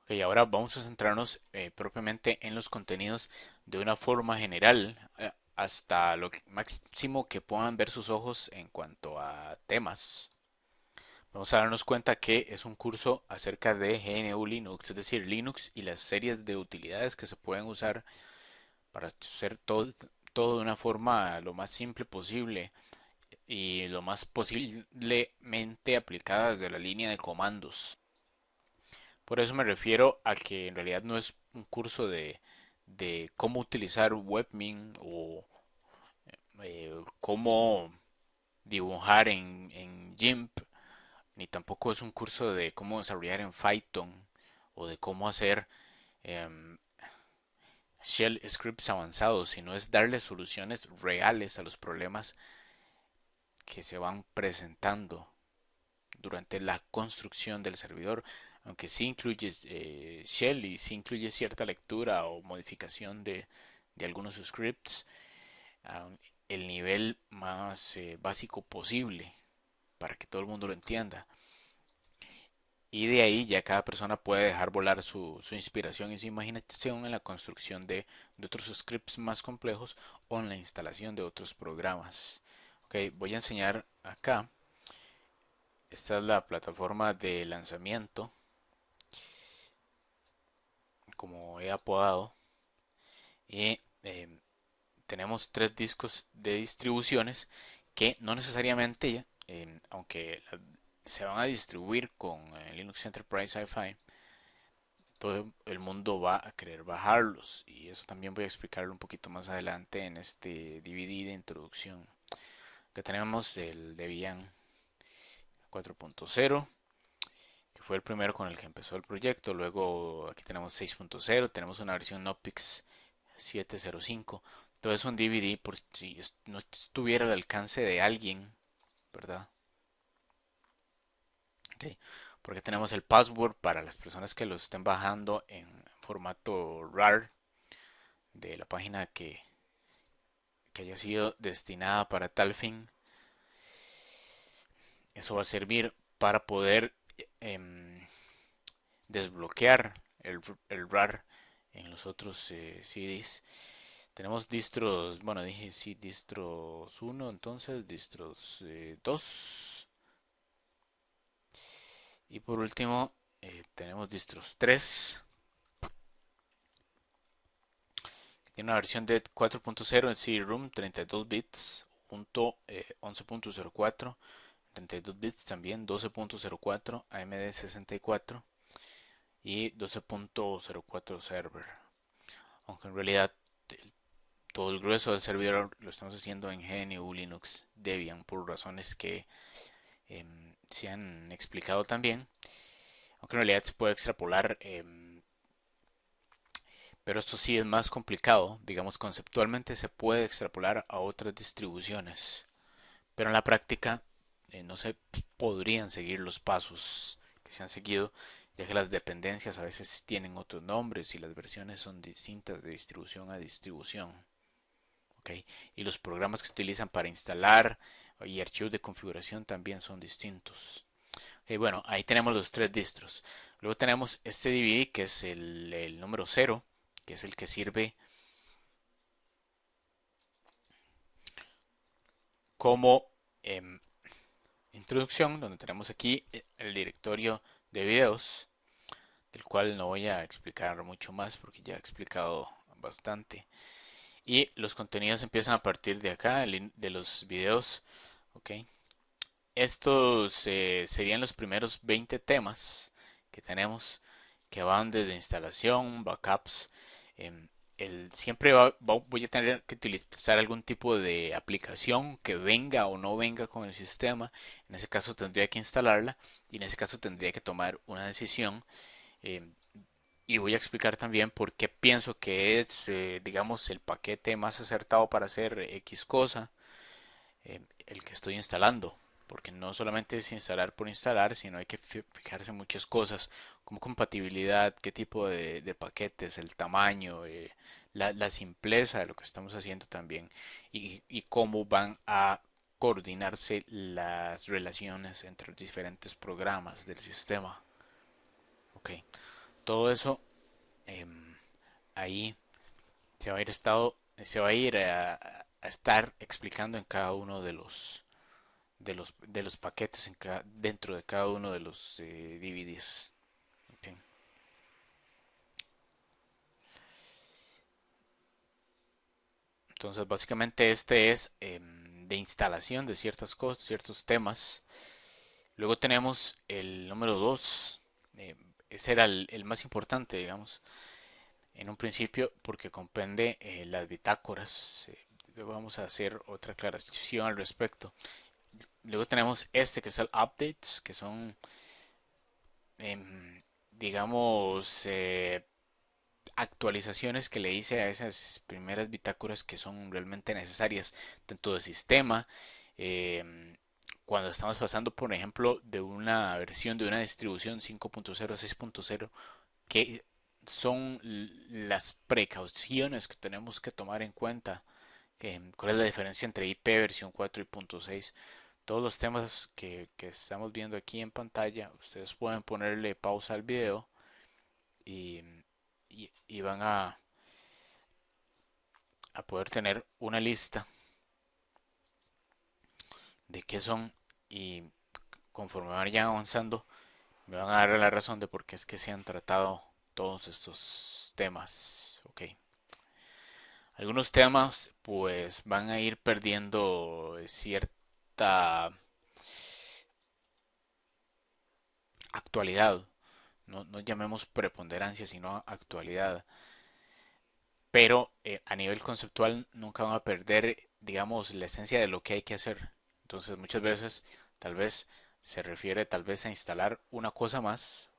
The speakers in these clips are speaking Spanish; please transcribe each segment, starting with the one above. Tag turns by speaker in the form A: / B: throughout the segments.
A: Ok, ahora vamos a centrarnos propiamente en los contenidos de una forma general, hasta lo máximo que puedan ver sus ojos en cuanto a temas. Vamos a darnos cuenta que es un curso acerca de GNU Linux, es decir, Linux y las series de utilidades que se pueden usar para hacer todo de una forma lo más simple posible y lo más posiblemente aplicada desde la línea de comandos. Por eso me refiero a que en realidad no es un curso de cómo utilizar Webmin o cómo dibujar en GIMP, ni tampoco es un curso de cómo desarrollar en Python o de cómo hacer em, shell scripts avanzados, sino es darle soluciones reales a los problemas que se van presentando durante la construcción del servidor, aunque sí incluye shell y sí incluye cierta lectura o modificación de algunos scripts a el nivel más básico posible para que todo el mundo lo entienda. Y de ahí ya cada persona puede dejar volar su inspiración y su imaginación en la construcción de otros scripts más complejos o en la instalación de otros programas. Ok, voy a enseñar acá. Esta es la plataforma de lanzamiento, como he apodado. Y tenemos tres discos de distribuciones que no necesariamente, aunque se van a distribuir con Linux Enterprise Wi-Fi, todo el mundo va a querer bajarlos. Y eso también voy a explicarlo un poquito más adelante en este DVD de introducción. Que tenemos el Debian 4.0, que fue el primero con el que empezó el proyecto. Luego aquí tenemos 6.0, tenemos una versión Nopix 705. Todo es un DVD por si no estuviera al alcance de alguien, ¿verdad? Okay. Porque tenemos el password para las personas que lo estén bajando en formato RAR de la página que haya sido destinada para tal fin. Eso va a servir para poder desbloquear el RAR en los otros CDs. Tenemos distros, bueno, dije sí, distros uno, entonces distros 2. Y por último, tenemos distros 3, que tiene una versión de 4.0 en CD-ROOM, 32 bits, punto 11.04, 32 bits también, 12.04, AMD 64 y 12.04 server. Aunque en realidad todo el grueso del servidor lo estamos haciendo en GNU Linux Debian por razones que se han explicado también. Aunque en realidad se puede extrapolar, pero esto sí es más complicado. Digamos, conceptualmente se puede extrapolar a otras distribuciones, pero en la práctica no se podrían seguir los pasos que se han seguido, ya que las dependencias a veces tienen otros nombres y las versiones son distintas de distribución a distribución. ¿Okay? Y los programas que se utilizan para instalar y archivos de configuración también son distintos. Okay, bueno, ahí tenemos los tres distros. Luego tenemos este DVD que es el número cero, que es el que sirve como eh, introducción, donde tenemos aquí el directorio de videos, del cual no voy a explicar mucho más porque ya he explicado bastante. Y los contenidos empiezan a partir de acá, de los videos. ¿Ok? Estos serían los primeros 20 temas que tenemos, que van desde instalación, backups. em, siempre voy a tener que utilizar algún tipo de aplicación que venga o no venga con el sistema. En ese caso tendría que instalarla y en ese caso tendría que tomar una decisión. em, y voy a explicar también por qué pienso que es, digamos, el paquete más acertado para hacer X cosa, el que estoy instalando. Porque no solamente es instalar por instalar, sino hay que fijarse en muchas cosas, como compatibilidad, qué tipo de paquetes, el tamaño, la simpleza de lo que estamos haciendo también, y cómo van a coordinarse las relaciones entre los diferentes programas del sistema. Ok, todo eso em, ahí se va a ir a estar explicando en cada uno de los paquetes dentro de cada uno de los DVDs. Ok. Entonces, básicamente este es de instalación de ciertas cosas, ciertos temas. Luego tenemos el número 2. Ese era el más importante, digamos, en un principio, porque comprende las bitácoras. Luego vamos a hacer otra aclaración al respecto. Luego tenemos este que es el updates, que son, digamos, actualizaciones que le hice a esas primeras bitácoras que son realmente necesarias, tanto de sistema, eh, cuando estamos pasando, por ejemplo, de una versión de una distribución 5.0 a 6.0, que son las precauciones que tenemos que tomar en cuenta, cuál es la diferencia entre IP versión 4 y punto 6. Todos los temas que estamos viendo aquí en pantalla, ustedes pueden ponerle pausa al video y, y van a poder tener una lista de qué son, y conforme vayan avanzando me van a dar la razón de por qué es que se han tratado todos estos temas. Ok. Algunos temas pues van a ir perdiendo cierta actualidad. No, no llamemos preponderancia, sino actualidad. Pero a nivel conceptual nunca van a perder, digamos, la esencia de lo que hay que hacer. Entonces muchas veces tal vez se refiere tal vez a instalar una cosa más,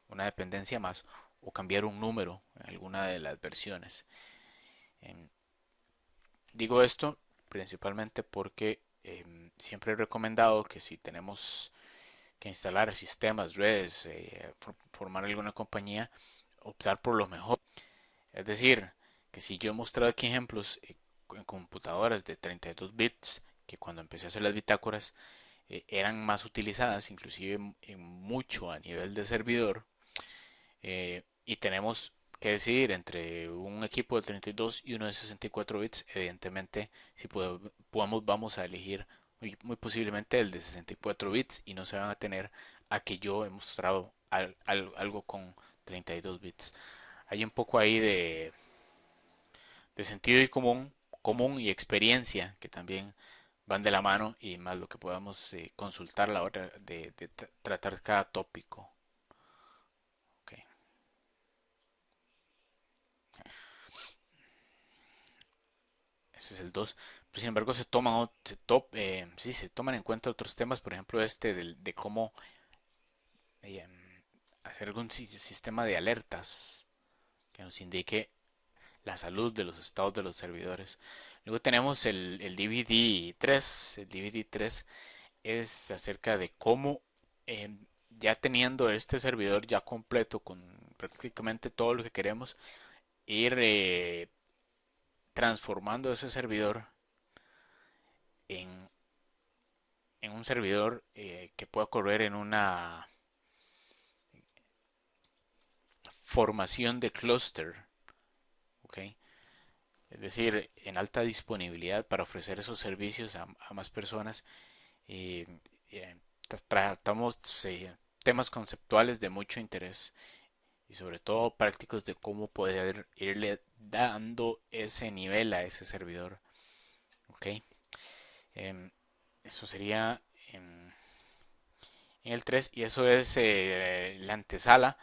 A: una dependencia más, o cambiar un número en alguna de las versiones. Em, Digo esto principalmente porque siempre he recomendado que si tenemos que instalar sistemas, redes, formar alguna compañía, optar por lo mejor. Es decir, que si yo he mostrado aquí ejemplos en computadoras de 32 bits, que cuando empecé a hacer las bitácoras eran más utilizadas, inclusive en mucho a nivel de servidor, y tenemos que decidir entre un equipo de 32 y uno de 64 bits, evidentemente si podemos vamos a elegir muy posiblemente el de 64 bits y no se van a tener a que yo he mostrado algo con 32 bits. Hay un poco ahí de sentido y común y experiencia que también van de la mano, y más lo que podamos consultar a la hora de tratar cada tópico. Okay. Ese es el 2. Pero sin embargo se toman en cuenta otros temas, por ejemplo este de cómo eh, hacer algún sistema de alertas que nos indique la salud de los estados de los servidores. Luego tenemos el DVD 3. El DVD 3 es acerca de cómo, ya teniendo este servidor ya completo con prácticamente todo lo que queremos, ir transformando ese servidor en, en un servidor que pueda correr en una formación de clúster, ¿ok? Es decir, en alta disponibilidad para ofrecer esos servicios a más personas. Y, tratamos temas conceptuales de mucho interés y sobre todo prácticos de cómo poder irle dando ese nivel a ese servidor. ¿Ok? Em, Eso sería en el 3 y eso es la antesala.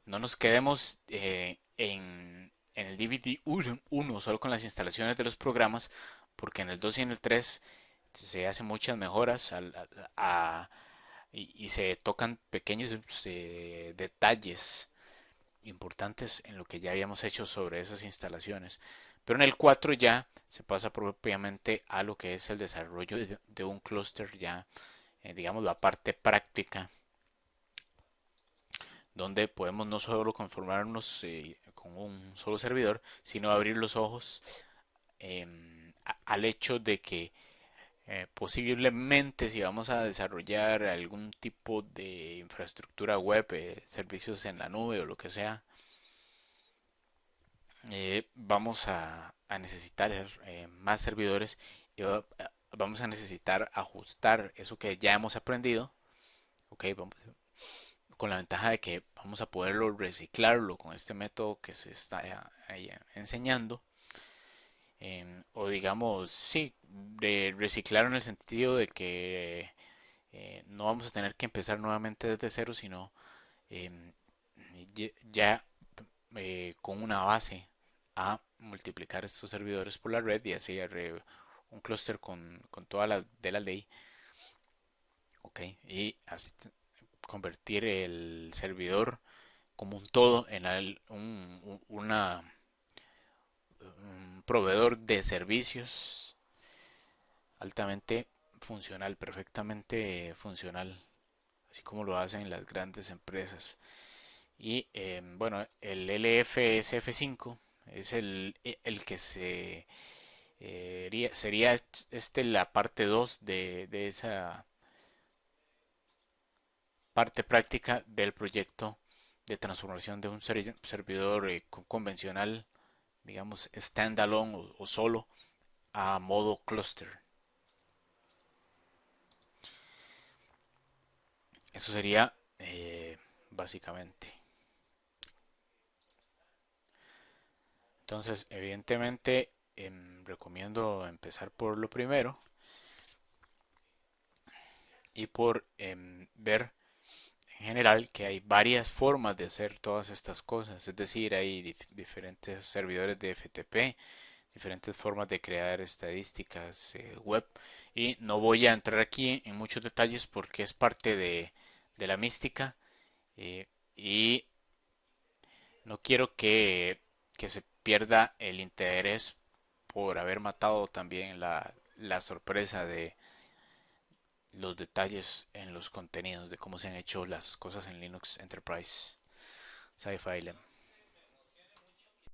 A: No nos quedemos en el DVD 1 solo con las instalaciones de los programas, porque en el 2 y en el 3 se hacen muchas mejoras y se tocan pequeños detalles importantes en lo que ya habíamos hecho sobre esas instalaciones. Pero en el 4 ya se pasa propiamente a lo que es el desarrollo de un clúster ya, digamos, la parte práctica, donde podemos no solo conformarnos con un solo servidor, sino abrir los ojos al hecho de que Posiblemente si vamos a desarrollar algún tipo de infraestructura web, servicios en la nube o lo que sea, vamos a necesitar más servidores y vamos a necesitar ajustar eso que ya hemos aprendido, ¿ok? Con la ventaja de que vamos a poderlo reciclarlo con este método que se está ahí enseñando. O digamos, sí, de reciclar en el sentido de que no vamos a tener que empezar nuevamente desde cero, sino em, ya con una base a multiplicar estos servidores por la red y así un clúster con toda la de la ley, ok, y así convertir el servidor como un todo en un proveedor de servicios altamente funcional, perfectamente funcional, así como lo hacen las grandes empresas. Y bueno, el LFSF5 es el que sería la parte 2 de esa parte práctica del proyecto de transformación de un servidor convencional, digamos, standalone o solo, a modo cluster. Eso sería básicamente. Entonces, evidentemente, recomiendo empezar por lo primero y por ver en general que hay varias formas de hacer todas estas cosas. Es decir, hay diferentes servidores de FTP, diferentes formas de crear estadísticas web. Y no voy a entrar aquí en muchos detalles porque es parte de la mística. Y no quiero que se pierda el interés por haber matado también la sorpresa de los detalles en los contenidos de cómo se han hecho las cosas en Linux Enterprise Sci-Fi.